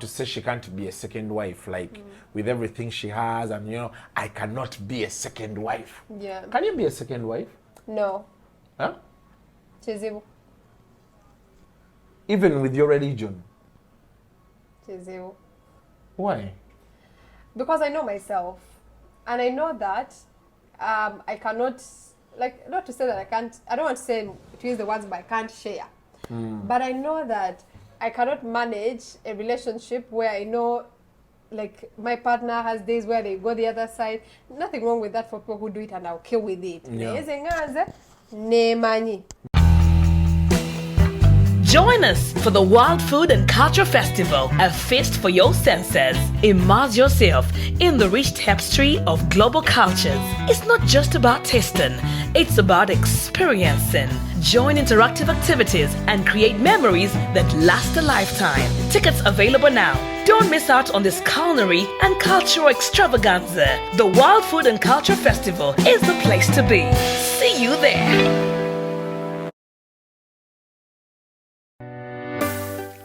to say she can't be a second wife, like with everything she has, and I cannot be a second wife. Yeah. Can you be a second wife? No. Huh? Chizibu. Even with your religion? Chizibu. Why? Because I know myself, and I know that I cannot, like, not to say that I can't, I don't want to say, to use the words, but I can't share. But I know that I cannot manage a relationship where I know, like, my partner has days where they go the other side. Nothing wrong with that for people who do it, and I'm okay with it. Yeah. Join us for the Wild Food and Culture Festival, a feast for your senses. Immerse yourself in the rich tapestry of global cultures. It's not just about tasting, it's about experiencing. Join interactive activities and create memories that last a lifetime. Tickets available now. Don't miss out on this culinary and cultural extravaganza. The Wild Food and Culture Festival is the place to be. See you there.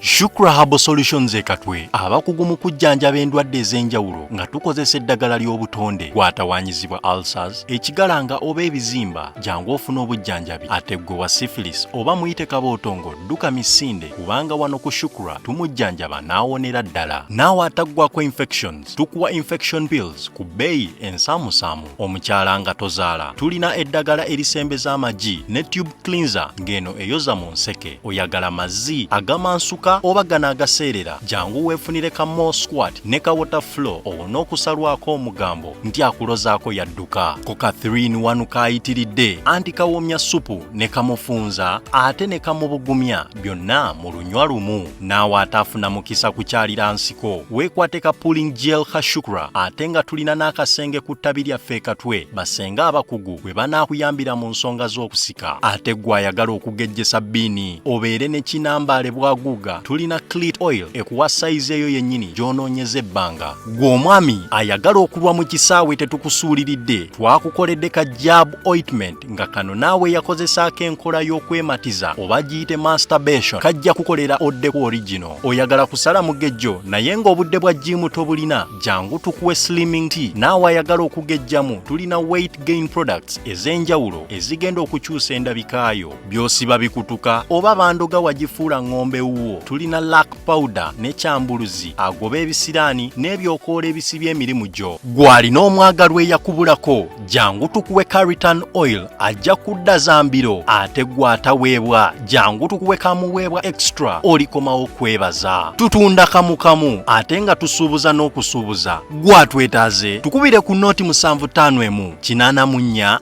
Shukra Herbal Solutions ekatwe abakugu mu kujjanjaba endwadde ez'enjawulo nga tukozesa eddagala ly'obutonde gwatawanyizibwa ulcers, ekigalanga oba ebizimba, jangu ofuna obujjanjabi. Ate gwe wa syphilis oba muyite kabootongo, dduka misinde kubanga wano ku Shukra tumujjanjaba n'awonera ddala. Naawe ataggwako infections, tukuwa infection pills ku bbeeyi ensaamusaamu. Omukyala nga tozaala, tulina eddagala erisembeza amagi ne tube cleanser ng'eno eyoza mu nseke. Oyagala mazzi agamansuka oba gano agaseerera, jangu weefunire ka More Squat ne ka Water Flow owona okusalwako omugambo nti akulozaako yadduka. Ko ka 3-in-1 kaayitiridde, anti kawoomya supu ne kamufunza ate ne kamubugumya, byonna mu lunywa lumu. Naawe ataafuna mukisa kukyalira nsiko, weekwate ka pulling gel ka Shukra, ate nga tulina n'akasenge ku ttabi lyaffe katwe basenga abakugu bwe banaakuyambira mu nsonga z'okusika. Ate gwe ayagala okugejjesa bbiini obeere ne kinambaale bwaguuga, tulina clit oil ekuwa size eyo yennyini gy'onoonyeza ebbanga. Gwe omwami ayagala okulwa mu kisaawe tetukusuuliridde, twakukoledde ka jab ointment nga kano naawe yakozesaako enkola y'okwematiza oba giyite masturbation, kajja kukolera oddeku original. Oyagala kusala mugejjo naye ng'obudde bwa jimu tobulina, jangu tukuwe slimming tea. Naawe ayagala okugejjamu, tulina weight gain products ez'enjawulo ezigenda okukyusa endabikaayo. By'osiba bikutuka oba bandoga wagifuula ng'ombe wuwo, tulina lac powder ne kyambuluzi agoba ebisiraani n'ebyokoola ebisibya emirimu gyo. Gw'alina omwagalwa eyakubulako, jangu tukuwe Caritan oil ajja kudda zambiro. Ate gw'ataweebwa, jangu tukuwe kamuweebwa extra, olikomawo kwebaza. Tutunda kamu ate nga tusuubuza n'okusuubuza. Gw'atwetaaze tukubire ku nooti 751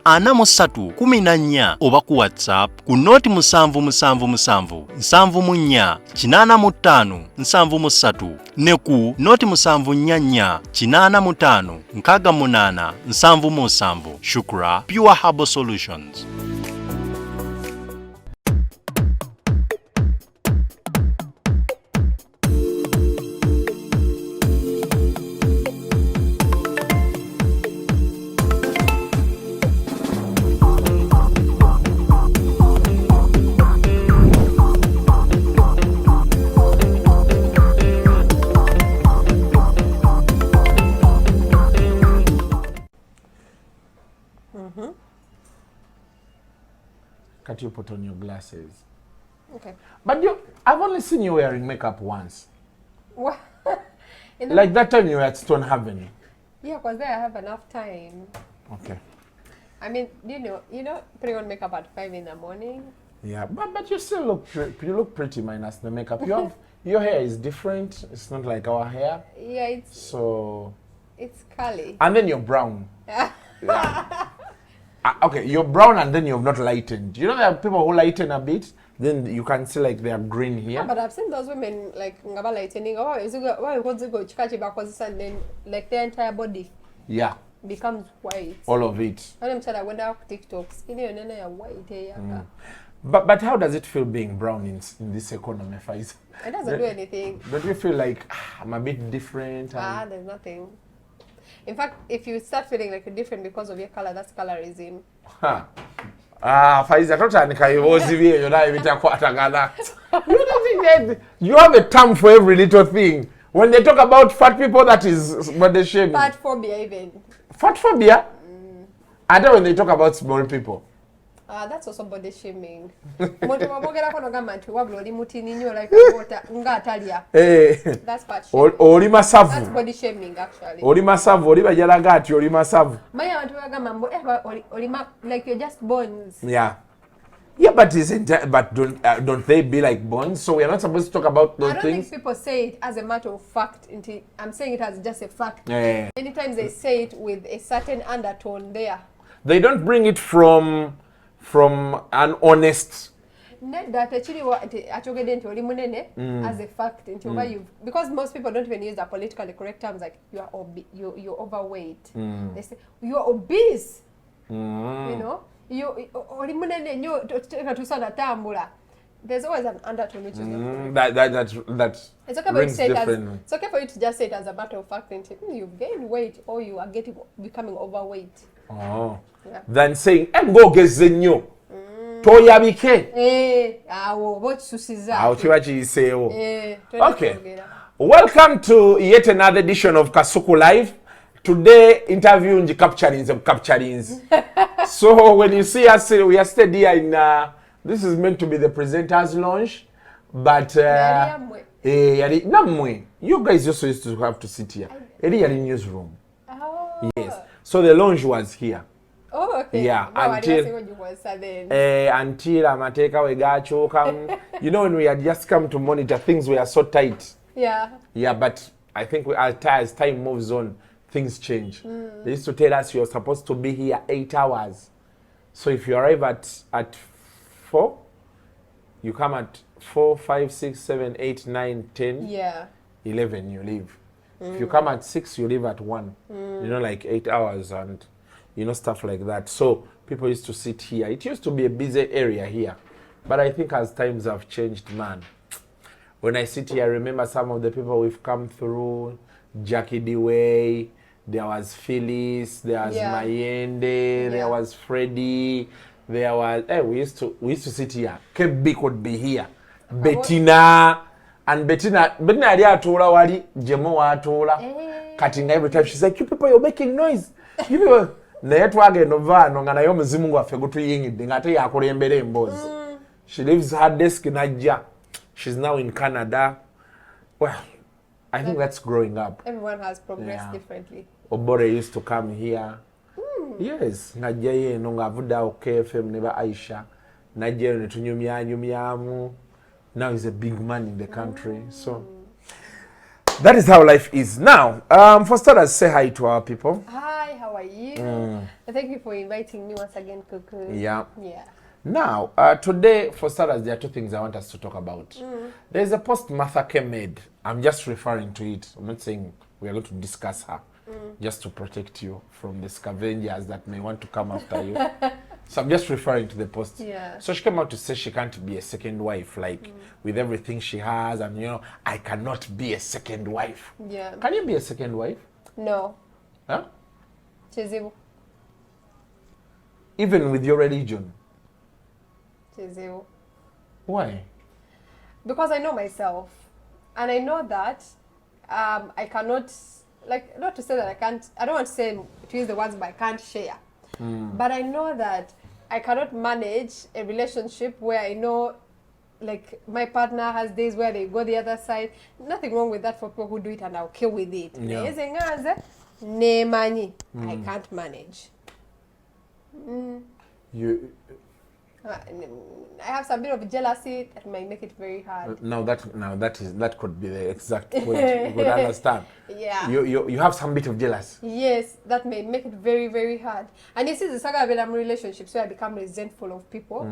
884 43 14 oba ku WhatsApp ku nooti 777 74 85 73 ne ku nooti 744 85 68 77. Shukra Pure Herbal Solutions. Can't you put on your glasses? Okay. But I've only seen you wearing makeup once. What? Like that time you were at Stone Haven. Yeah, because there I have enough time. Okay. I mean, you know, putting on makeup at 5 in the morning. Yeah, but you still look pretty minus the makeup. You have your hair is different. It's not like our hair. Yeah, it's curly. And then you're brown. Yeah. Okay, you're brown and then you've not lightened. You know there are people who lighten a bit, then you can see like they are green here. Yeah, but I've seen those women like ngaba lightening. Oh, and then like their entire body. Yeah. Becomes white. All of it. And I'm I went out TikTok, skinny and then white. But how does it feel being brown in this economy, Faiza? It doesn't do anything. Don't you feel like I'm a bit different? There's nothing. In fact, if you start feeling like you're different because of your color, that's colorism. Faiza, you have a term for every little thing. When they talk about fat people, that is body shaming. Fat phobia even. Fat phobia? And then when they talk about small people. That's also body shaming. That's fat shaming. Oli masavu. That's body shaming actually. Oli masavu, oli bajalaga ati oli masavu. Maya wantu bagamba like you're just bones. Yeah. Yeah, but don't they be like bones? So we are not supposed to talk about those things. I don't think people say it as a matter of fact. I'm saying it as just a fact. Yeah. Many times they say it with a certain undertone there. They don't bring it from an honest. That actually as a fact because most people don't even use the politically correct terms like you're overweight. They say you're obese. You know, there's always an undertone which is not that it's okay for you to say it as, it's okay for you to just say it as a matter of fact and say you've gained weight or you are becoming overweight. Oh. Yeah. Than saying go get zenyo. Toyabike. Okay. Welcome to yet another edition of Kasuku Live. Today interviewing the capturings. So when you see us, we are still here in this is meant to be the presenters lounge, but you guys also used to have to sit here. Eri yali newsroom. Oh. Yes. So the lounge was here. Oh, okay. Yeah, no, until Amateka we gachoka. You know, when we had just come to monitor, things were so tight. Yeah. Yeah, but I think as time moves on, things change. They used to tell us you're supposed to be here 8 hours. So if you arrive at 4, you come at 4, 5, 6, 7, 8, 9, 10, yeah, 11, you leave. If you come at 6, you leave at 1. You know, like 8 hours and, you know, stuff like that. So people used to sit here. It used to be a busy area here. But I think as times have changed, man, when I sit here, I remember some of the people we've come through, Jackie Dewey, there was Phyllis, there was Mayende, there was Freddie, there was we used to sit here. Kebi could be here. Bettina yali atola wali Jemo atola. Cutting every time she's like, you people, you're making noise. You people naye twagenda ovano nga naye omuzimu waffe gutuyingidde ngate yakulembera emboozi. She leaves her desk najja. She's now in Canada. Well, I think that's growing up. Everyone has progressed differently. Obore used to come here. Yes, najja yeno ngavudda KFM neba Aisha. Najja yeno netunyumyamu. Now he's a big man in the country. So that is how life is. Now, for starters, say hi to our people. Hi, how are you? Thank you for inviting me once again, Kuku. Yeah. Yeah. Now, today, for starters, there are 2 things I want us to talk about. There's a post Martha K made. I'm just referring to it. I'm not saying we are going to discuss her. Just to protect you from the scavengers that may want to come after you. So I'm just referring to the post. Yeah. So she came out to say she can't be a second wife, like with everything she has, and you know, I cannot be a second wife. Yeah. Can you be a second wife? No. Huh? Chizibu. Even with your religion? Chizibu. Why? Because I know myself, and I know that I cannot, like, not to say that I don't want to say to use the words, but I can't share. But I know that I cannot manage a relationship where I know, like, my partner has days where they go the other side. Nothing wrong with that for people who do it and are okay with it. Yeah. I can't manage. I have some bit of jealousy that might make it very hard. That could be the exact point. You could understand. Yeah. You have some bit of jealousy. Yes, that may make it very, very hard. And this is the saga of relationships where I become resentful of people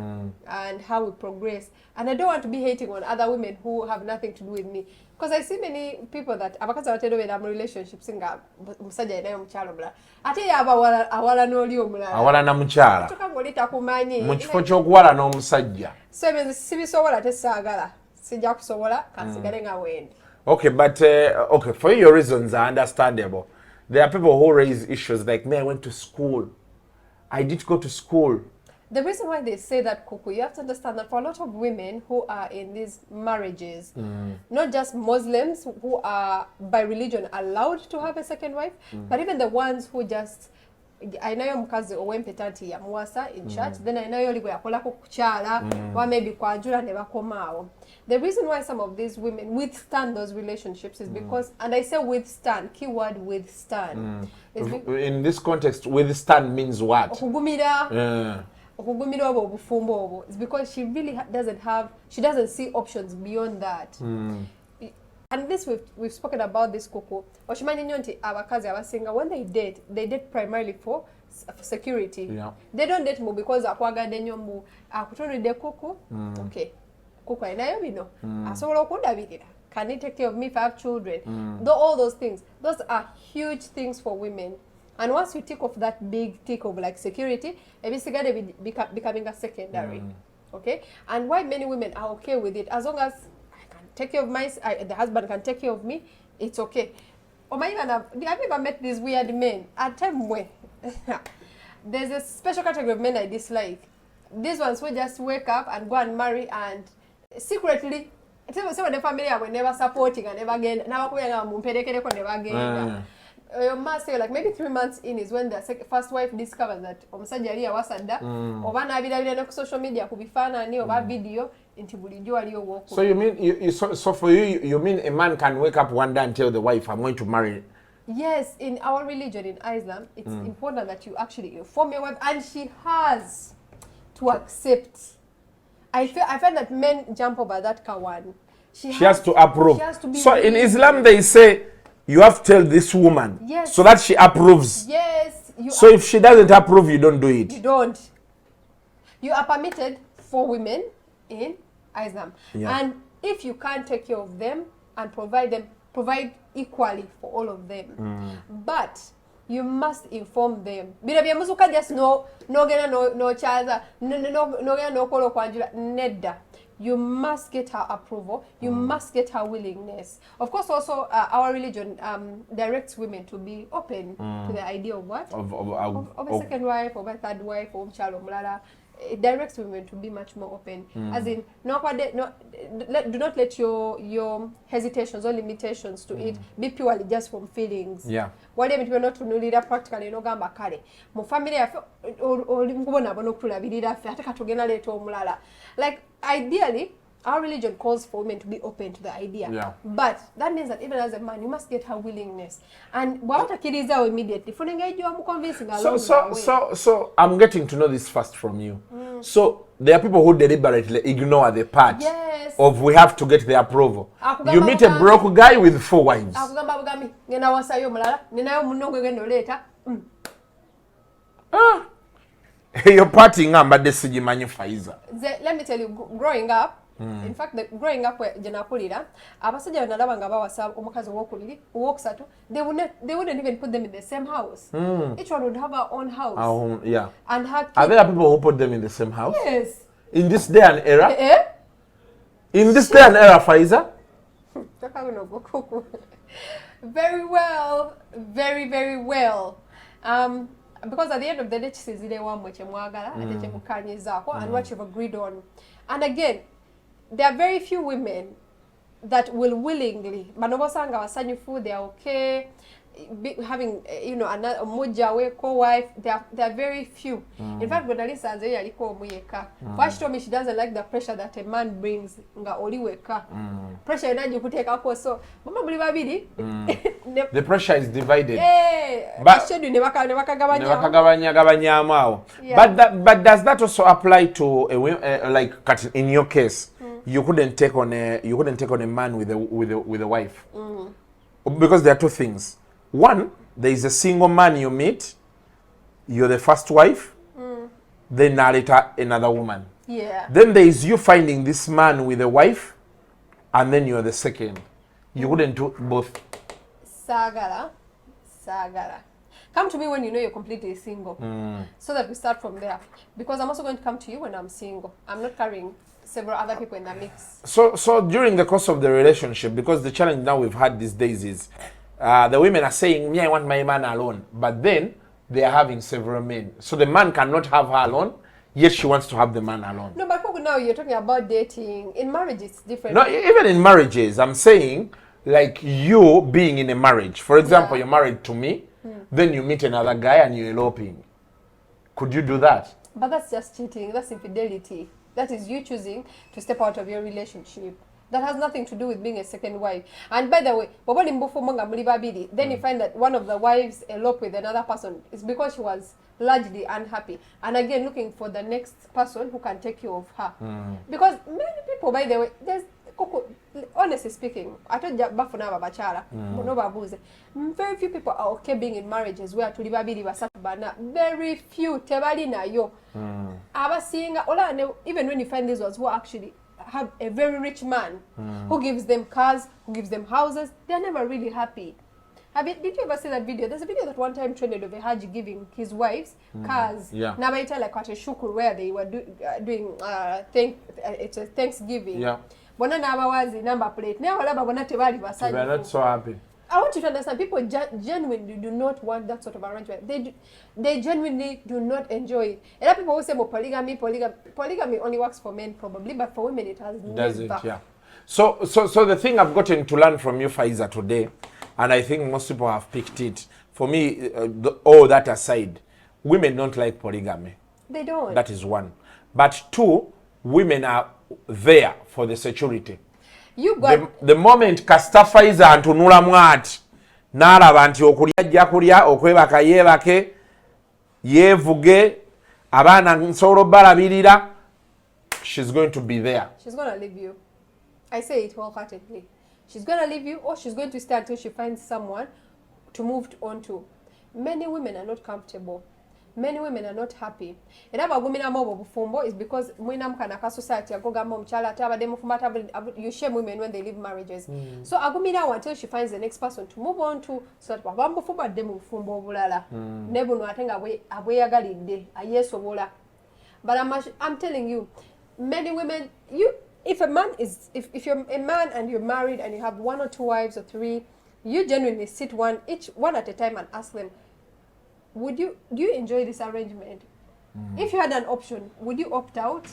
and how we progress. And I don't want to be hating on other women who have nothing to do with me. Because I see many people that abakaza batero with relationships nga musajja nayo mukyalo bla. Ate yaba awala n'oli omulala. Awala na mukyala. Tukangolita kumanyi. Mu kifo ky'okuwala n'omusajja. So ebyo sibisobola tesaagala. Sijja kusobola kansigale nga wendi. Okay, but okay, for your reasons are understandable. There are people who raise issues like me. I went to school. I did go to school. The reason why they say that, Kuku, you have to understand that for a lot of women who are in these marriages, not just Muslims who are by religion allowed to have a second wife, but even the ones who just, I know mukazi owempeta nti yamuwasa in church, then I know oli bwe yakolako kukyala or maybe kwanjula ne bakomaawo. The reason why some of these women withstand those relationships is because, and I say withstand, keyword withstand. In this context, withstand means what? Okugumira. It's because she really she doesn't see options beyond that. And this we've spoken about this, Kuku. Oshimanyi nnyo nti abakazi abasinga, when they date primarily for security. Yeah. They don't date mu because akwagadde nnyo mu akutunudde Kuku. Okay. Kuku ayinayo bino. Asobola okundabirira. Can he take care of me if I have children? All those things. Those are huge things for women. And once you tick off that big tick of like security, ebisigade becoming a secondary. Okay? And why many women are okay with it, as long as I can take care of the husband can take care of me, it's okay. Or have you ever met these weird men? At time when there's a special category of men I dislike. These ones will just wake up and go and marry and secretly, so the family are never supporting and never again. Now we are never again. You must say like maybe 3 months in is when the first wife discovers that omusajja ali yawasadda oba nabirabira ne ku social media ku bifaananyi oba video nti bulijjo waliyo woku. So you mean so for you mean a man can wake up one day and tell the wife, I'm going to marry? Yes, in our religion, in Islam, it's important that you actually inform your wife, and she has to accept. I find that men jump over that kawan. She has to approve. She has to be so in Islam they say you have to tell this woman, yes, so that she approves. Yes. So if she doesn't approve, you don't do it. You don't. You are permitted for women in Islam. Yeah. And if you can't take care of them and provide equally for all of them. But you must inform them. Just no chaza, no kolo kwanjula, nedda. You must get her approval. You must get her willingness. Of course, also our religion directs women to be open to the idea of what? Of a second wife, of a third wife, of chalo mulala. It directs women to be much more open. As in, do not let your hesitations or limitations to it be purely just from feelings. Yeah. Wale ebintu not tunulira practically no gamba kale. Mu family yafe oli mukubona bono kulabirira afe ate katugenda leeta omulala. Like ideally, our religion calls for women to be open to the idea. Yeah. But that means that even as a man, you must get her willingness. And bwabatakiriza immediately. Convincing along so I'm getting to know this first from you. So there are people who deliberately ignore the part of we have to get the approval. You meet a broke guy with 4 wives. You're partying up, but this is Faiza. Let me tell you, growing up, in fact, growing up where Janakulira, abasajja banalaba nga bawasa omukazi owokubiri, owokusatu, they wouldn't even put them in the same house. Each one would have her own house. Yeah. And her kids. Are there people who put them in the same house? Yes. In this day and era? In this day and era, Faiza? Very well. Very, very well. Because at the end of the day, and what you've agreed on. And again, there are very few women that will willingly, they are okay, having, another moja co-wife, there are very few. In fact, when Alisa she told me she doesn't like the pressure that a man brings. Pressure you could take up so the pressure is divided. But but does that also apply to like in your case? You couldn't take on a man with a wife because there are two things. One, there is a single man you meet, you're the first wife, then later another woman. Yeah. Then there is you finding this man with a wife, and then you're the second. You wouldn't do both. Sagara. Come to me when you know you're completely single, so that we start from there. Because I'm also going to come to you when I'm single. I'm not carrying several other people in the mix. So during the course of the relationship, because the challenge now we've had these days is the women are saying, me, I want my man alone. But then they are having several men. So the man cannot have her alone. yet she wants to have the man alone. No, but now you're talking about dating. In marriage, it's different. No, even in marriages, I'm saying, like you being in a marriage. For example, you're married to me, then you meet another guy and you're eloping. Could you do that? But that's just cheating. That's infidelity. That is you choosing to step out of your relationship. That has nothing to do with being a second wife. And by the way, then you find that one of the wives eloped with another person. It's because she was largely unhappy. And again, looking for the next person who can take care of her. Because many people, by the way, there's honestly speaking, I told you bafuna babachala, very few people are okay being in marriages where tuli babiri basatu bana. Very few tebali na yo. Even when you find these ones who actually have a very rich man who gives them cars, who gives them houses, they're never really happy. Did you ever see that video? There's a video that one time trended of a Haji giving his wives cars. Yeah. Nabaita like at a shukuru where they were doing it's a Thanksgiving. Yeah. Bona nabawazi number plate. Now wala babona tebali basaju. We're not so happy. I want you to understand, people genuinely do not want that sort of arrangement. They genuinely do not enjoy it. A lot of people will say, well, polygamy only works for men probably, but for women it has Does never. it? Yeah. So the thing I've gotten to learn from you, Faiza, today, and I think most people have picked it. For me, all that aside, women don't like polygamy. They don't. That is one. But two, women are there for the security. You got The moment kasita Faiza antunula mwati n'alaba nti okulya ajja kulya, okwebaka yeebake, yeevuge, abaana nsobola balabirira, she's going to be there. She's going to leave you. I say it wholeheartedly. She's going to leave you, or she's going to stay until she finds someone to move on to. Many women are not comfortable. Many women are not happy. And abagumina mobo bufumbo is because mwina mkanaka society agogamba mchala taba demo fumata you shame women when they leave marriages. So agumina until she finds the next person to move on to, so that babambo fumba demo bufumbo bulala. Nebu no atenga abwe yagalide ayesobola. But I'm telling you, many women, if you're a man and you're married and you have one or two wives or three, you genuinely sit one at a time and ask them, do you enjoy this arrangement? If you had an option, would you opt out?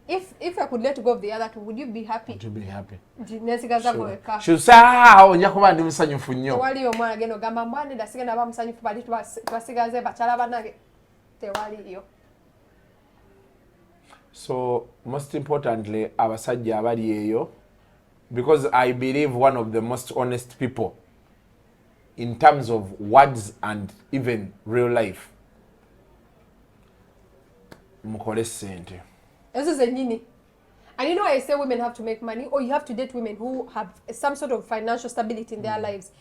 If I could let go of the other two, would you be happy? To be happy. Sure. She'll say, ojja kuba ndi musanyufu nnyo. Tewali omwana geno gamba mbwane ndasiga naba musanyufu bali twasigaze bakyala bannange. Tewaliyo. So most importantly, abasajja abali eyo, because I believe one of the most honest people in terms of words and even real life, mukole sente. This is a nini. And you know I say women have to make money, or you have to date women who have some sort of financial stability in their lives.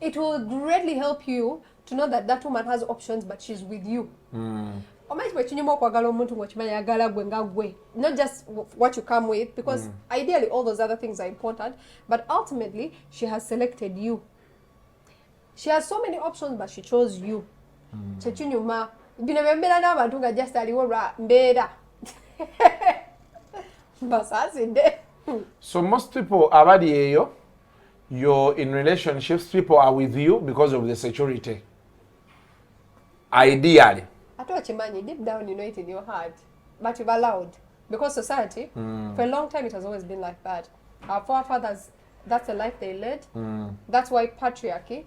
It will greatly help you to know that that woman has options, but she's with you. Not just what you come with, because ideally all those other things are important, but ultimately she has selected you. She has so many options, but she chose you. So most people abali eyo, you're in relationships, people are with you because of the security. Ideally. I told you, man, deep down you know it in your heart, but you've allowed. Because society, for a long time, it has always been like that. Our forefathers, that's the life they led. That's why patriarchy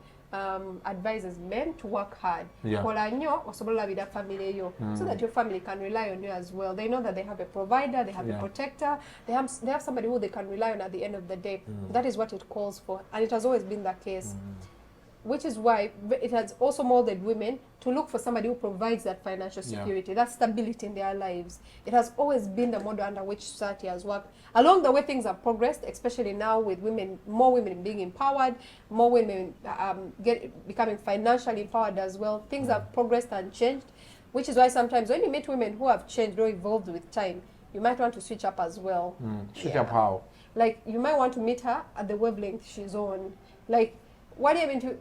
advises men to work hard. So that your family can rely on you as well. They know that they have a provider, they have a protector, they have somebody who they can rely on at the end of the day. That is what it calls for. And it has always been the case. Which is why it has also molded women to look for somebody who provides that financial security, that stability in their lives. It has always been the model under which society has worked. Along the way, things have progressed, especially now with women, more women being empowered, more women becoming financially empowered as well. Things have progressed and changed, which is why sometimes when you meet women who have changed or evolved with time, you might want to switch up as well. Switch up how? Like, you might want to meet her at the wavelength she's on. Like,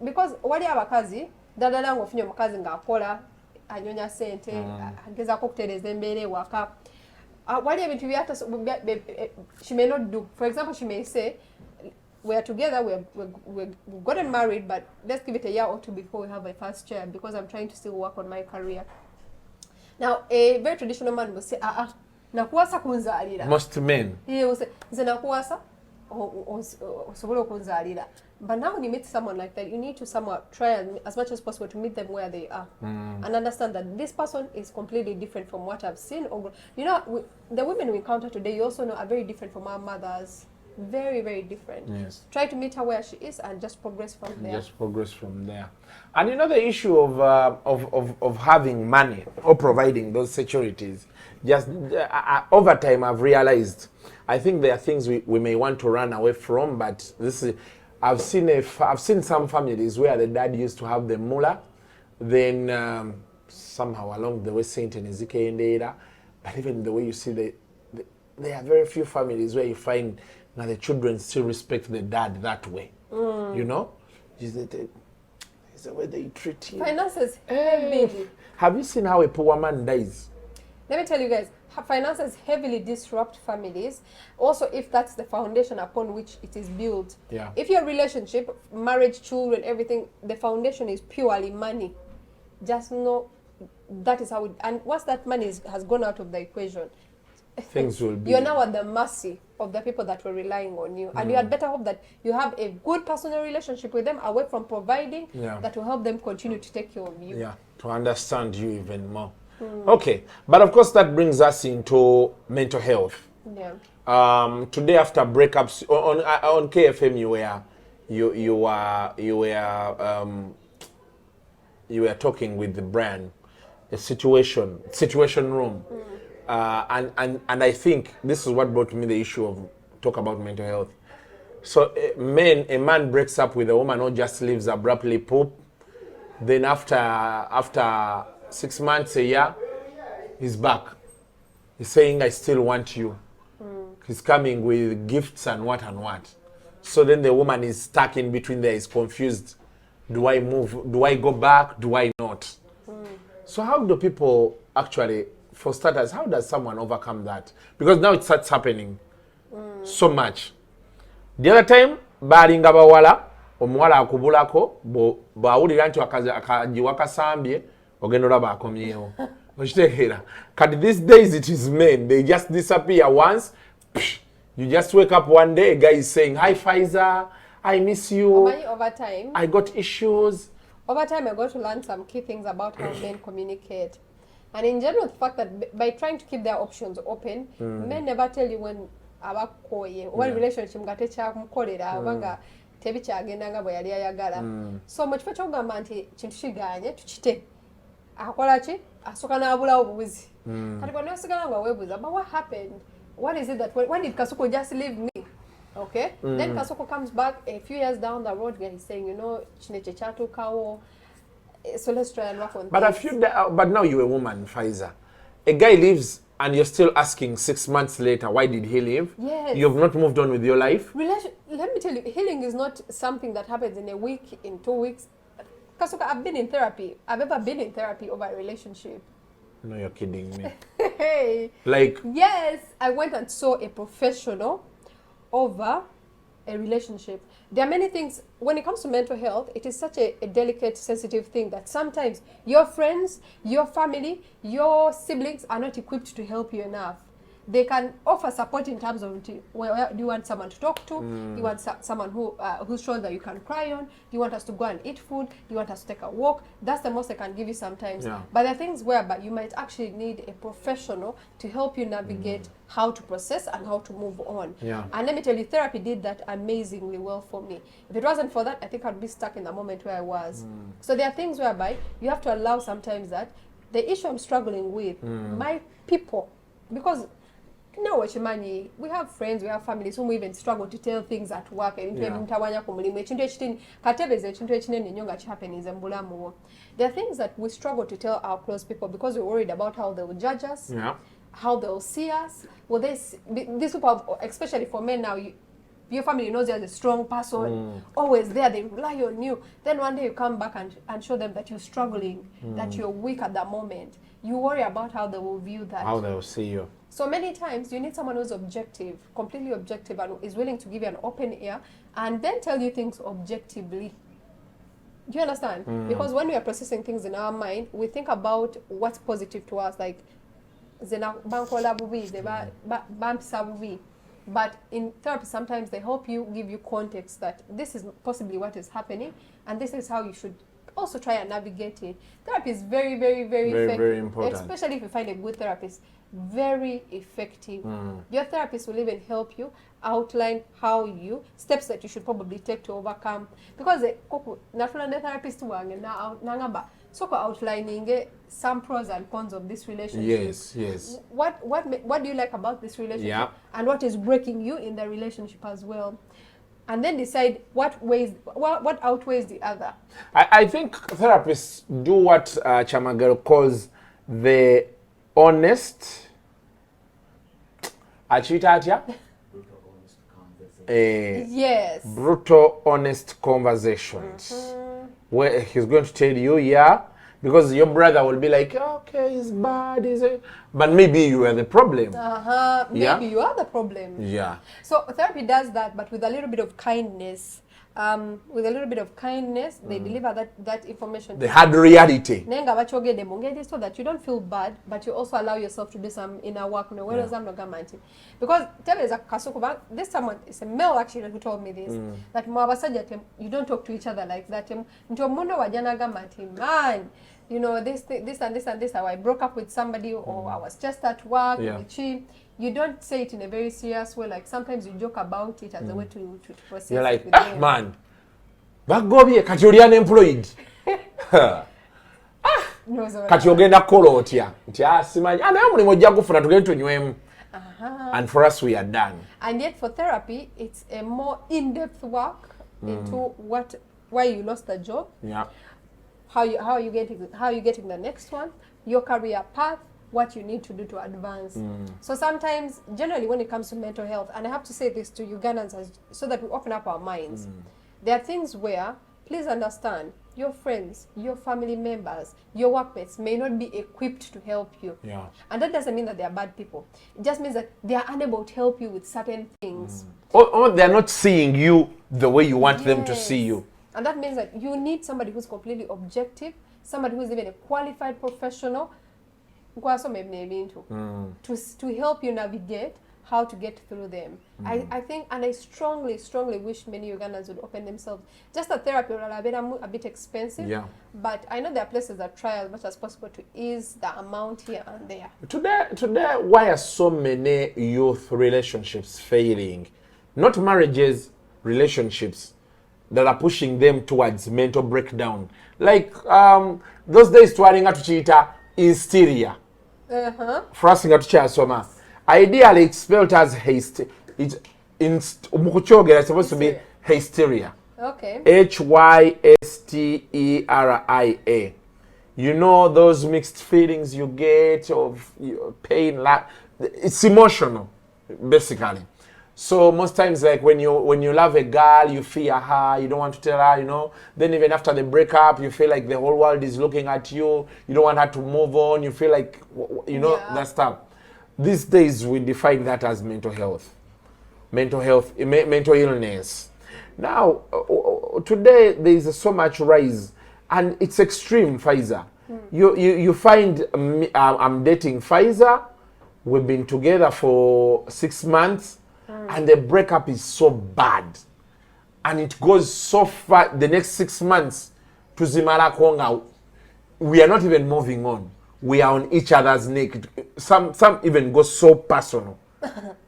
because wali abakazi dadala ngofunye omukazi ng'akola anyonya sente agezako okutereeza embeera ewaka wali ebintu byata she may not do. For example, she may say, we are together, we've gotten married, but let's give it a year or two before we have my first child because I'm trying to still work on my career. Now, a very traditional man will say, nakuwasa kunzalira. Most men. He will say, nze nakuwasa osobola okunzalira. But now when you meet someone like that, you need to somewhat try as much as possible to meet them where they are. And understand that this person is completely different from what I've seen. Or, you know, the women we encounter today, you also know, are very different from our mothers. Very, very different. Yes. Try to meet her where she is and just progress from there. Just progress from there. And you know the issue of having money or providing those securities. Just over time, I've realized. I think there are things we may want to run away from, but this is. I've seen some families where the dad used to have the mullah, then somehow along the way Saint and Ezekiel and Ada, but even the way you see there are very few families where you find now the children still respect the dad that way. You know? It's the way they treat him. Finances heavily. Have you seen how a poor man dies? Let me tell you guys, finances heavily disrupt families. Also, if that's the foundation upon which it is built. Yeah. If your relationship, marriage, children, everything, the foundation is purely money, just know that is how it, and once that money has gone out of the equation, things will be. You're now at the mercy of the people that were relying on you. And you had better hope that you have a good personal relationship with them away from providing that will help them continue to take care of you. Yeah, to understand you even more. Okay, but of course that brings us into mental health. Yeah. Today after breakups on KFM you were talking with the brand, a situation room. And I think this is what brought me the issue of talk about mental health. So a man breaks up with a woman or just leaves abruptly, poop. Then after 6 months, a year, he's back. He's saying, I still want you. He's coming with gifts and what. So then the woman is stuck in between there, is confused. Do I move? Do I go back? Do I not? So how do people actually, for starters, how does someone overcome that? Because now it starts happening so much. The other time, balinga bawala, omuwala akubulako, bawulira nti akajiwa kasambye, ogenda olaba akomyewo. Okitegeera. Kati these days it is men, they just disappear once. You just wake up one day, a guy is saying, hi Faiza, I miss you. Over time, I got issues. Over time, I got to learn some key things about how men communicate. And in general, the fact that by trying to keep their options open, men never tell you when abakoye, when relationship ngatecha mukolera abanga tebikyagenda nga bwe yali ayagala. So mu kifo ky'okugamba nti kintu kiganye tukite akola ki asoka n'abulawo obubuzi. Kati bwe nosigala nga weebuuza, but what happened? What is it that when did Kasuko just leave me? Okay, then Kasuko comes back a few years down the road and he's saying, you know, chineche chatukawo. So let's try and work on but things. But now you're a woman, Faiza. A guy leaves and you're still asking 6 months later, why did he leave? Yes. You've not moved on with your life? Let me tell you, healing is not something that happens in a week, in 2 weeks. Kasuka, I've been in therapy. I've ever been in therapy over a relationship. No, you're kidding me. Hey. Like? Yes, I went and saw a professional over a relationship. There are many things, when it comes to mental health, it is such a delicate, sensitive thing that sometimes your friends, your family, your siblings are not equipped to help you enough. They can offer support in terms of, well, do you want someone to talk to? Do you want someone whose shoulder you can cry on? Do you want us to go and eat food? Do you want us to take a walk? That's the most they can give you sometimes. Yeah. But there are things whereby you might actually need a professional to help you navigate how to process and how to move on. Yeah. And let me tell you, therapy did that amazingly well for me. If it wasn't for that, I think I'd be stuck in the moment where I was. So there are things whereby you have to allow sometimes that the issue I'm struggling with, my people, because no, we have friends, we have families whom we even struggle to tell things at work. There are things that we struggle to tell our close people because we're worried about how they will judge us, how they'll see us. Well, these people, especially for men now, your family knows you're a strong person, always there, they rely on you. Then one day you come back and show them that you're struggling, that you're weak at that moment. You worry about how they will view that. How they will see you. So many times you need someone who's objective, completely objective, and is willing to give you an open ear and then tell you things objectively. Do you understand? Because when we are processing things in our mind, we think about what's positive to us, like zena bankola bubi, zeba bampisa bubi. But in therapy, sometimes they help you, give you context that this is possibly what is happening, and this is how you should also try and navigate it. Therapy is very, very, very effective. Very important. Especially if you find a good therapist. Very effective. Your therapist will even help you outline steps that you should probably take to overcome. Because natural therapist nangaba so outlining some pros and cons of this relationship. Yes. What do you like about this relationship? Yeah. And what is breaking you in the relationship as well? And then decide what outweighs the other. I think therapists do what Chamagel calls the honest yes. Brutal, honest conversations. Where he's going to tell you, yeah, because your brother will be like, okay, he's bad, is it? But maybe you are the problem. Maybe you are the problem. Yeah. So therapy does that, but with a little bit of kindness. They deliver that information. The hard reality. So that you don't feel bad, but you also allow yourself to do some inner work. Because this someone is a male actually who told me this. That you don't talk to each other like that. Man, you know, this and this and this, how I broke up with somebody, or I was just at work, you don't say it in a very serious way. Like sometimes you joke about it as a way to process. You're like, it man, bagobye kati oli unemployed. Kati ogenda kukola otya nti simanyi naye omulimu ojja gufuna tugende tunywemu. And for us, we are done. And yet for therapy, it's a more in-depth work into why you lost the job. Yeah. How are you getting the next one, your career path, what you need to do to advance. So sometimes, generally when it comes to mental health, and I have to say this to Ugandans so that we open up our minds, there are things where, please understand, your friends, your family members, your workmates may not be equipped to help you. Yeah. And that doesn't mean that they are bad people. It just means that they are unable to help you with certain things. Or they're not seeing you the way you want them to see you. And that means that you need somebody who's completely objective, somebody who's even a qualified professional, to help you navigate how to get through them. I think, and I strongly wish many Ugandans would open themselves. Just a therapy will be a bit expensive, but I know there are places that try as much as possible to ease the amount here and there. Today, why are so many youth relationships failing? Not marriages, relationships that are pushing them towards mental breakdown. Like those days, twalinga tuchita hysteria. Frasing atuchasoma. Ideally, it's spelled as haste. It's it's supposed to be hysteria. Okay. Hysteria. You know those mixed feelings you get of pain, it's emotional, basically. So most times, like when you love a girl, you fear her, you don't want to tell her, you know. Then even after the breakup, you feel like the whole world is looking at you. You don't want her to move on. You feel like, you know, that stuff. These days, we define that as mental health, mental illness. Now, today there is so much rise, and it's extreme. Faiza, you find I'm dating Faiza. We've been together for 6 months. And the breakup is so bad, and it goes so far. The next 6 months, to Zimara Konga, we are not even moving on. We are on each other's neck. Some even go so personal,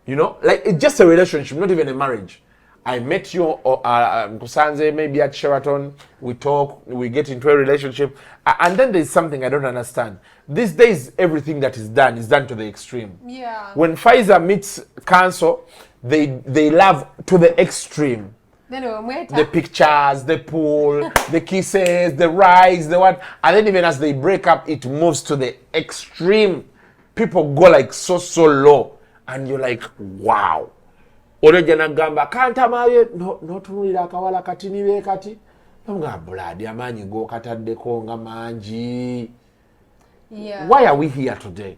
you know, like it's just a relationship, not even a marriage. I met you, Kusanze, maybe at Sheraton. We talk, we get into a relationship, and then there's something I don't understand. These days, everything that is done to the extreme. Yeah. When Faiza meets cancer, they love to the extreme. The pictures, the pool, the kisses, the rides, the what, and then even as they break up, it moves to the extreme. People go like so low, and you're like, wow. Orejana gamba kanta maye notunulira akawala kati nibe kati nga blood amanyi go kataddeko nga manji. Yeah. Why are we here today?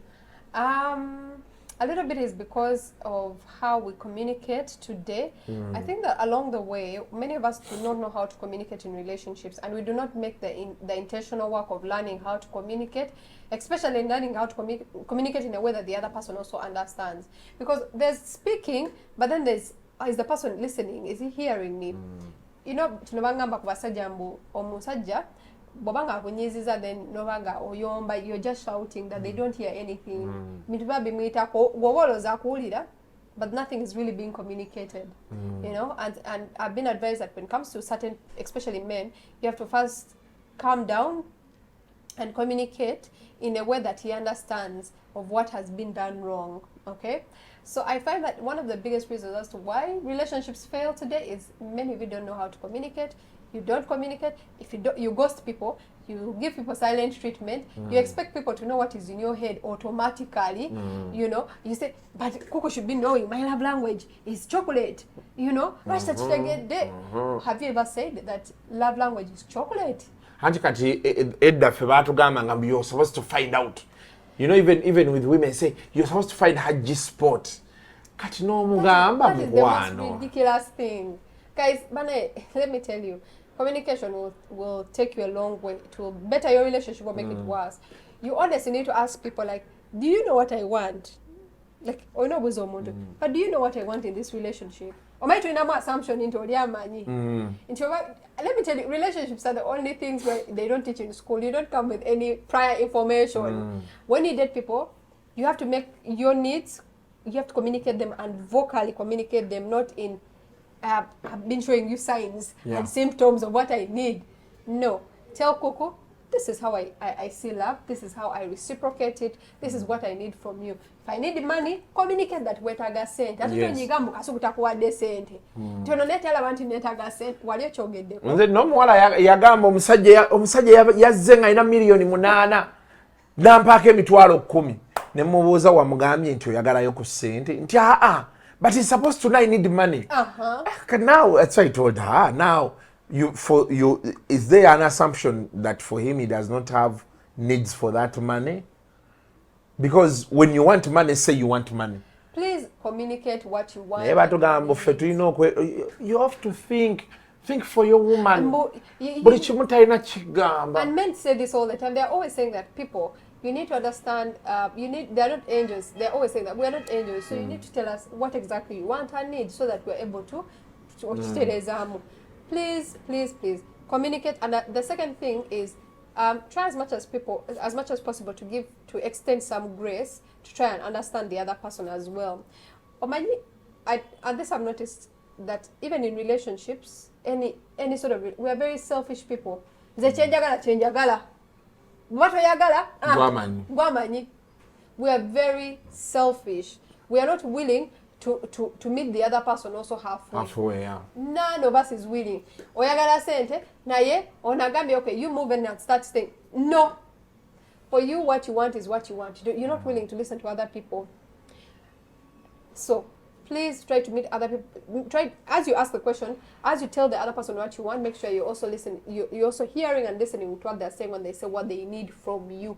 A a little bit is because of how we communicate today. I think that along the way, many of us do not know how to communicate in relationships, and we do not make the intentional work of learning how to communicate, especially in learning how to communicate in a way that the other person also understands. Because there's speaking, but then there's, is the person listening? Is he hearing me? You know, tunabangamba kubasajja mbu omusajja bobanga akunyiziza then nobanga oyomba, you're just shouting that they don't hear anything. Mituba bimwitako gwoboloza kuwulira, but nothing is really being communicated. You know, and I've been advised that when it comes to certain, especially men, you have to first calm down and communicate in a way that he understands of what has been done wrong. Okay, so I find that one of the biggest reasons as to why relationships fail today is many of you don't know how to communicate. You don't communicate. If you don't, you ghost people. You give people silent treatment. You expect people to know what is in your head automatically. You know, you say, but Coco should be knowing my love language is chocolate. You know, have you ever said that love language is chocolate? Anti kati edda fe batugamba nga you're supposed to find out. You know, even with women say you're supposed to find her G-spot. Kati no mugamba that is the most ridiculous thing. Guys, let me tell you, communication will take you a long way to better your relationship or make it worse. You honestly need to ask people like, do you know what I want? Like, but do you know what I want in this relationship? Or might we have an assumption into let me tell you, relationships are the only things where they don't teach in school. You don't come with any prior information. When you date people, you have to make your needs, you have to communicate them and vocally communicate them, not in I've been showing you signs and symptoms of what I need. No. Tell Coco, this is how I see love. This is how I reciprocate it. This is what I need from you. If I need money, communicate that wetaga sente. Atutonyigambu kasukutakuwadde sente. Tono netala abantu netaga sente. Wali okyogeddeko. Nze n'omuwala yagamba omusajja yazze nga alina $8,000,000 n'ampaako $10,000. Ne mubuuza wamugambye nti oyagalayo ku sente nti but he's supposed to know I need money. Now, that's why I told her. Now, is there an assumption that for him he does not have needs for that money? Because when you want money, say you want money. Please communicate what you want. You have to think for your woman. And men say this all the time. They're always saying that people, you need to understand, they're not angels. They're always saying that we're not angels. So you need to tell us what exactly you want and need so that we're able to please communicate. And the second thing is try as much as possible to extend some grace to try and understand the other person as well. And this I've noticed that even in relationships, any sort of, we are very selfish people. Gwamanyi. We are very selfish. We are not willing to meet the other person also halfway. None of us is willing. Oyagala sente naye onagambye okay, you move and start staying. No. For you, what you want is what you want. You're not willing to listen to other people. So please try to meet other people. Try, as you ask the question, as you tell the other person what you want, make sure you also listen. You're also hearing and listening to what they're saying when they say what they need from you.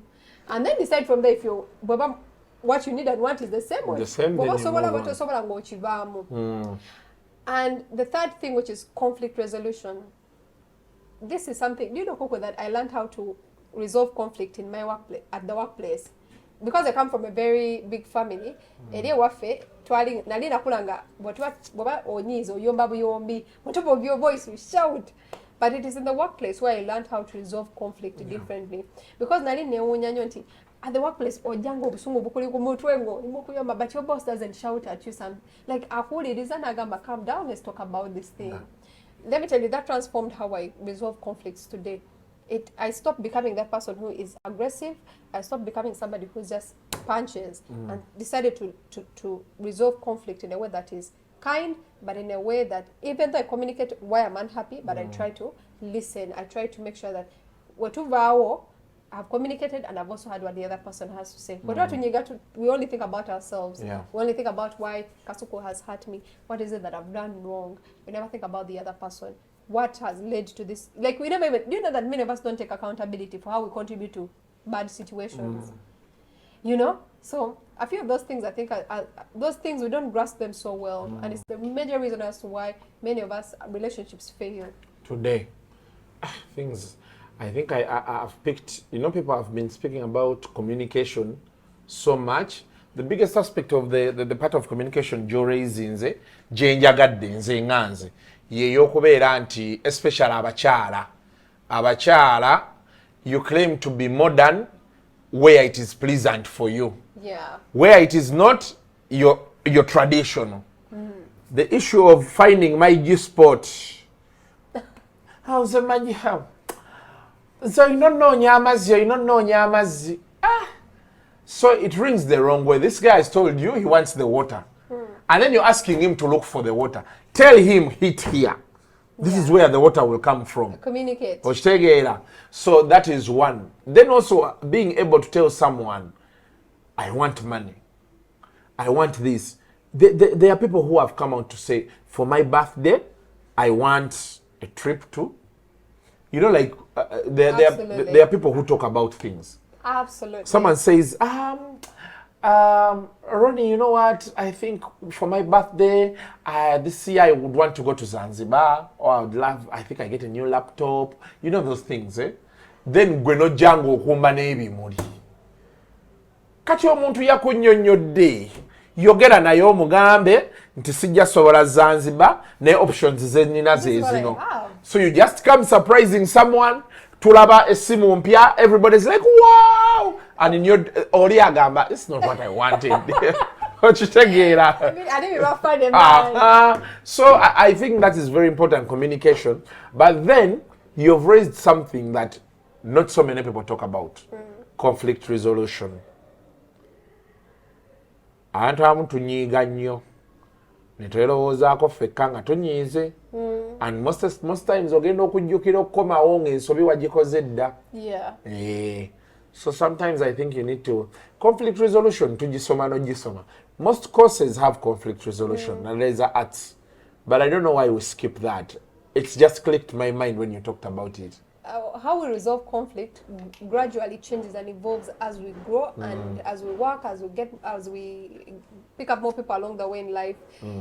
And then decide from there if what you need and want is the same way. And the third thing, which is conflict resolution. This is something, do you know, Coco, that I learned how to resolve conflict in my workplace, at the workplace. Because I come from a very big family, nalina kulanga boba onyizo yomba buyombi on top of your voice you shout. But it is in the workplace where I learned how to resolve conflict differently. Because nalina newunya nti at the workplace ojango obusungu bukuli ku mutwe ngo imukuyomba, but your boss doesn't shout at you some like akuli nagamba, calm down, let's talk about this thing. Let me tell you, that transformed how I resolve conflicts today. I stopped becoming that person who is aggressive. I stopped becoming somebody who just punches and decided to resolve conflict in a way that is kind, but in a way that even though I communicate why I'm unhappy, but I try to listen. I try to make sure that I've communicated and I've also heard what the other person has to say. But we only think about ourselves. We only think about why Kasuko has hurt me. What is it that I've done wrong? We never think about the other person. What has led to this? Like, we never even, do you know that many of us don't take accountability for how we contribute to bad situations? You know? So a few of those things, I think, those things we don't grasp them so well, and it's the major reason as to why many of us relationships fail today. Things, I think I've picked. You know, people have been speaking about communication so much. The biggest aspect of the part of communication Joe raisinze jenjagadde nze nganze ye yokubeera nti especially abakyala you claim to be modern where it is pleasant for you. Yeah. Where it is not your traditional. The issue of finding my G spot. How's the man you have? So you don't know nyamazi. So it rings the wrong way. This guy has told you he wants the water. And then you're asking him to look for the water. Tell him hit here. This is where the water will come from. Communicate. So that is one. Then also being able to tell someone, I want money. I want this. There are people who have come out to say, for my birthday, I want a trip to. You know, like, there are people who talk about things. Absolutely. Someone says, Ronnie, you know what? I think for my birthday, this year I would want to go to Zanzibar, or I think I get a new laptop. You know those things, eh? Then gweno jango kumba n'ebimuli. Kati omuntu yakunnyonnyodde yogera naye omugambe nti sijja sobola Zanzibar ne options ze nnina ze zino. So you just come surprising someone. Tulaba esimu mpya, everybody's like, wow! And in your oli agamba, it's not what I wanted. What you take it? I didn't even find it. So I think that is very important, communication. But then you've raised something that not so many people talk about. Conflict resolution. Abantu abamu tunyiiga nnyo. Ne twerowozaako ffekka nga tunyiize. And most times ogenda okujjukira okukomawo ng'ensobi wagikoze dda. Yeah. So sometimes I think you need to conflict resolution tugisoma nogisoma. Most courses have conflict resolution and there's arts. But I don't know why we skip that. It's just clicked my mind when you talked about it. How we resolve conflict gradually changes and evolves as we grow and as we work, as we pick up more people along the way in life.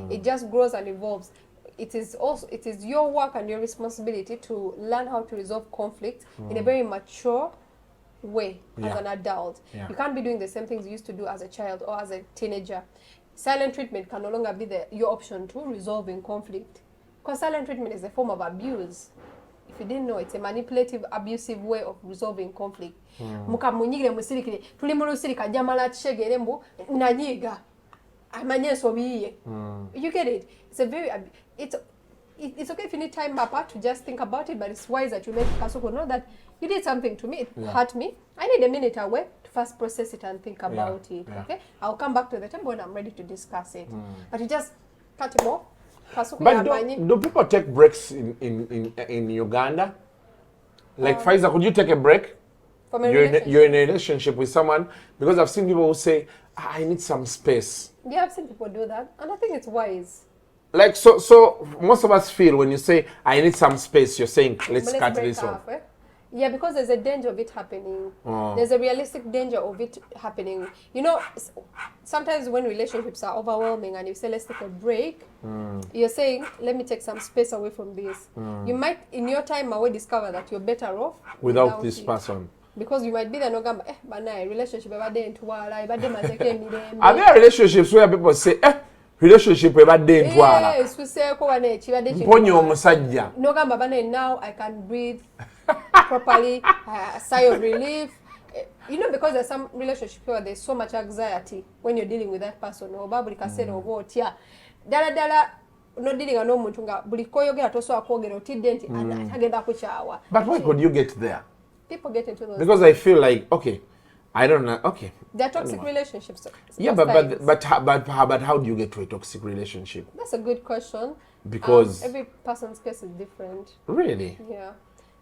It just grows and evolves. It is your work and your responsibility to learn how to resolve conflict in a very mature way as an adult. You can't be doing the same things you used to do as a child or as a teenager. Silent treatment can no longer be your option to resolving conflict, because silent treatment is a form of abuse. If you didn't know, it's a manipulative, abusive way of resolving conflict. Mukamunyigire musirikire tuli mu lusirika jamala kishegere mbu nanyiga amanye sobiye. You get it? It's a very it's okay if you need time apart to just think about it, but it's wise that you let Kasuko know that you did something to me, it hurt me. I need a minute away to first process it and think about it. Okay, I'll come back to the table when I'm ready to discuss it. But you just cut him off. But do people take breaks in Uganda? Like Faiza, could you take a break? You're in a relationship with someone, because I've seen people who say, I need some space. Yeah, I've seen people do that, and I think it's wise. Like, so most of us feel when you say, I need some space, you're saying, let's cut this off. Yeah, because there's a danger of it happening. There's a realistic danger of it happening. You know, sometimes when relationships are overwhelming and you say, let's take a break, you're saying, let me take some space away from this. You might, in your time away, discover that you're better off without this person. Because you might be the nogamba, relationship, are there relationships where people say, relationship ebadde ntwala. Yes, we say ko wane kibadde mponyo omusajja. Nogamba bane, now I can breathe properly, a sigh of relief. You know, because there's some relationships where there's so much anxiety when you're dealing with that person. Oba buli kasera oba otya. Dala no dealing ano muntu nga buli koyogera toso akwogera otidde nti atagenda kukyawa. But why could you get there? People get into those. Because I feel like, okay, I don't know. Okay. They're toxic relationships. Yeah, but how do you get to a toxic relationship? That's a good question. Because every person's case is different. Really? Yeah.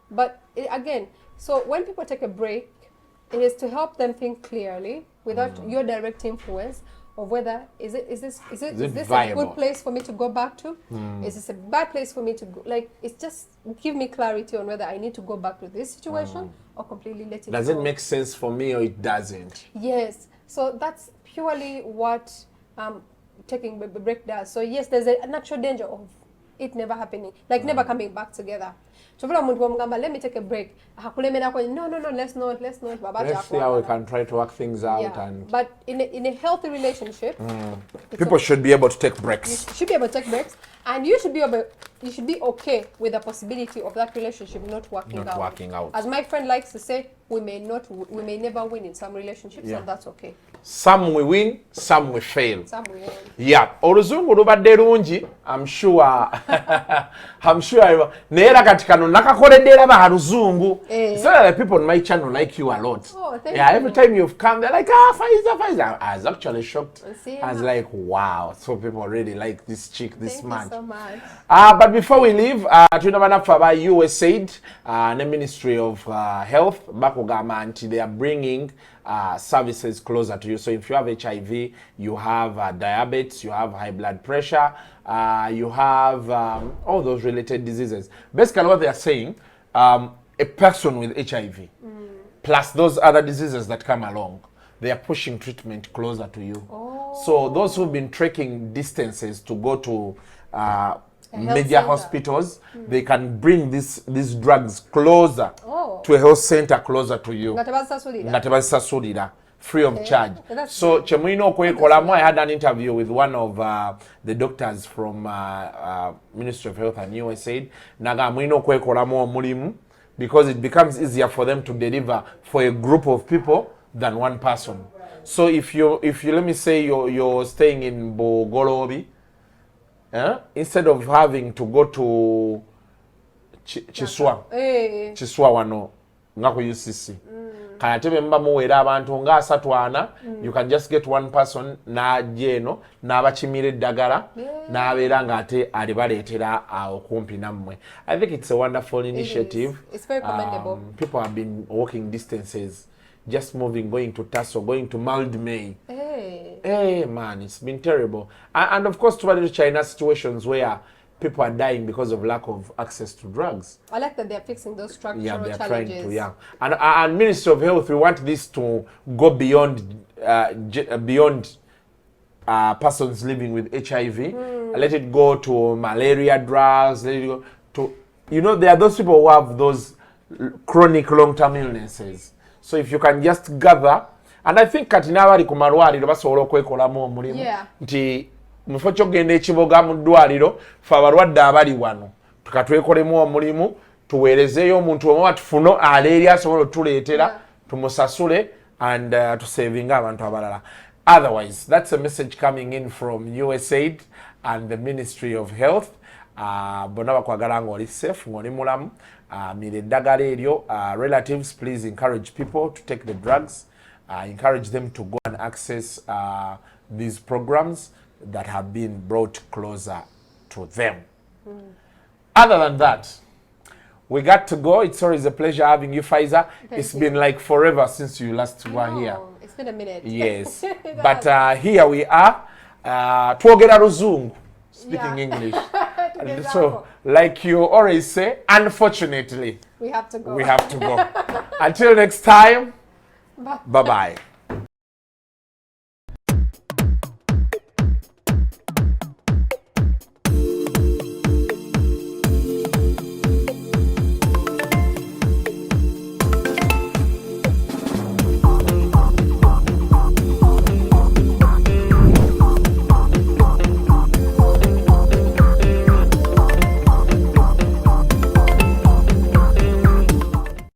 But again, so when people take a break, it is to help them think clearly without your direct influence of whether is this a good place for me to go back to? Is this a bad place for me to go? Like, it's just give me clarity on whether I need to go back to this situation or completely let it go. Does it make sense for me or it doesn't? Yes. So that's purely what taking a break does. So yes, there's an actual danger of it never happening, like never coming back together. So let me take a break. No, let's not. Let's see how we can try to work things out. Yeah. And but in a healthy relationship, people should be able to take breaks. You should be able to take breaks, and you should be okay with the possibility of that relationship not working out. As my friend likes to say, we may never win in some relationships, and that's okay. Some we win, some we fail. Some we win. Yeah, oluzungu lubadde lungi, I'm sure. Neera kati kano nakakoledde era ba luzungu. So the people on my channel like you a lot. Oh, thank you. Every time you've come, they're like, Faiza. I was actually shocked. I was like, wow. So people really like this chick this much. Thank you so much. But before we leave, tunabana by USAID, the Ministry of Health, bakugamba nti they are bringing services closer to you. So if you have HIV, you have diabetes, you have high blood pressure, you have all those related diseases. Basically what they are saying, a person with HIV, plus those other diseases that come along, they are pushing treatment closer to you. So those who've been trekking distances to go to major hospitals, they can bring these drugs closer to a health center closer to you. Nga free of charge. So chemulina okwekolamu, I had an interview with one of the doctors from Ministry of Health and USAID. Naga mulina okwekolamu omulimu because it becomes easier for them to deliver for a group of people than one person. So if you let me say you're staying in Bogolobi, instead of having to go to Chiswa wano nga ku UCC, kanatebe mba muwera abantu nga 3 you can just get one person najeno n'abakimira eddagala n'abeera nga ate alibaleetera okumpi nammwe. I think it's a wonderful initiative. It's very commendable. People have been walking distances, just moving, going to Tasso, going to Maldmay. Hey man, it's been terrible. And of course, to China situations where people are dying because of lack of access to drugs. I like that they're fixing those structural challenges. Trying to, And Ministry of Health, we want this to go beyond persons living with HIV. Let it go to malaria drugs. Let it go to, there are those people who have those chronic long-term illnesses. So if you can just gather, and I think kati n'abali ku malwaliro basobola okwekolamu omulimu nti mufo kyogenda ekiboga mu ddwaliro fe abalwadde abali wano tukatwekolemu omulimu tuweerezeeyo omuntu omu atufuno aleeri asobola otuleetera tumusasule and tusavinga abantu abalala. Otherwise, that's a message coming in from USAID and the Ministry of Health. Bonna bakwagala ng'oli safe ng'oli mulamu. Mira eddagala eryo. Relatives, please encourage people to take the drugs. Encourage them to go and access these programs that have been brought closer to them. Other than that, we got to go. It's always a pleasure having you, Faiza. It's been like forever since you last were here. It's been a minute. Yes. But here we are. Twogera Luzungu, speaking English. So, like you always say, unfortunately, we have to go. Until next time, bye-bye.